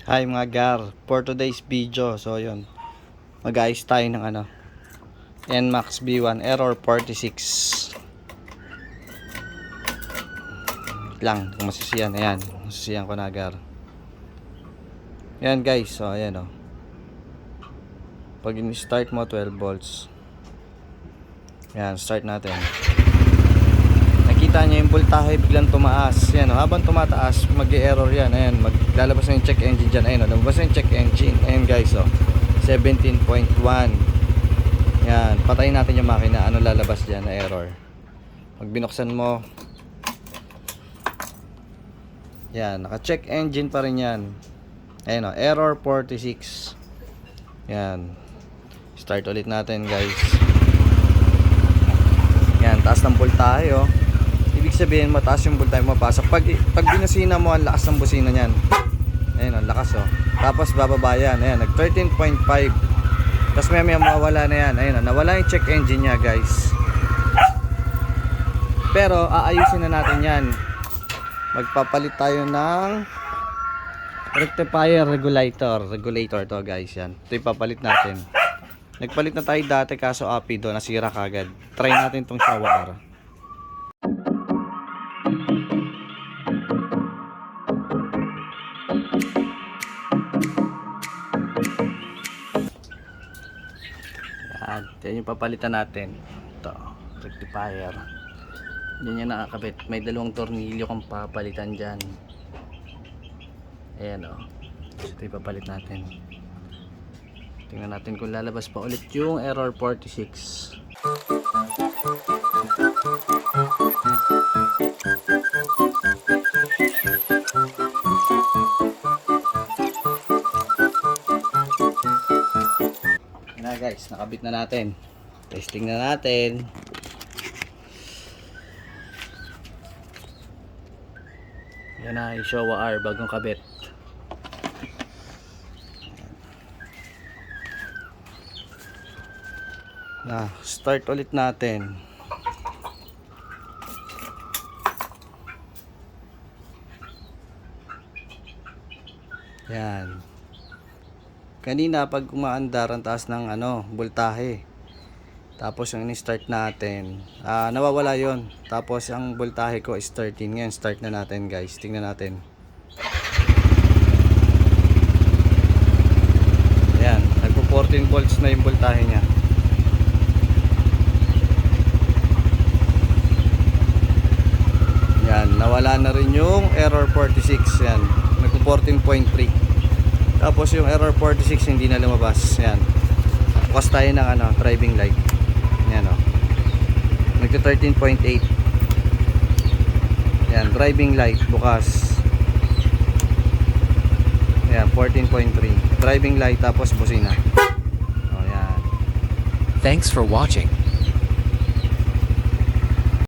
Hi mga gar, for today's video, so yun, mag-ayos tayo ng NMAX B1 error 46 lang, kung masisiyan, ayan, masisiyan ko na gar. Ayan guys, so ayan o, pag in-start mo 12 volts, ayan, start natin. Nakita nyo yung voltahe biglang tumaas, ayan o, habang tumataas, mag-error yan, ayan, maglalabas na yung check engine dyan, ayan o, lumabas na yung check engine, ayan guys o, 17.1. Yan, patayin natin yung makina. Ano lalabas dyan na error? Pag binuksan mo, yan, naka-check engine pa rin yan. Ayan o, error 46. Yan, start ulit natin guys. Yan, taas ng voltahe o. Ibig sabihin mataas yung voltahe mapasok. Pag binusina mo, ang lakas ng busina nyan. Ayan o, lakas o. Tapos bababa yan, ayan, nag 13.5. Tapos may mawawala na yan. Ayun, nawala yung check engine nya guys. Pero aayusin na natin yan. Magpapalit tayo ng rectifier regulator to guys. Yan, ito ipapalit natin. Nagpalit na tayo dati kaso apido, nasira kagad. Try natin tong shower. Yan yung papalitan natin. Ito, rectifier. Yan yung nakakabit. May dalawang tornilyo kung papalitan dyan. Ayan o. Ito yung papalit natin. Tingnan natin kung lalabas pa ulit yung error 46. Na guys, nakabit na natin. Testing na natin. Yan na, Showa R bagong kabit. Na, start ulit natin. Yan. Kanina pag umaandar ang taas ng voltahe. Tapos yung in-start natin, nawawala yon. Tapos ang voltahe ko is 13. Ngayon start na natin guys. Tingnan natin. Ayan, nagpo 14 volts na yung voltahe nya. Yan, nawala na rin yung error 46. Yan, nagpo 14.3. Tapos yung error 46 hindi na lumabas. Yan, bukas tayo ng driving light. Yan o, nagto 13.8. Yan, driving light bukas. Yan, 14.3. Driving light tapos busina. O yan. Thanks for watching.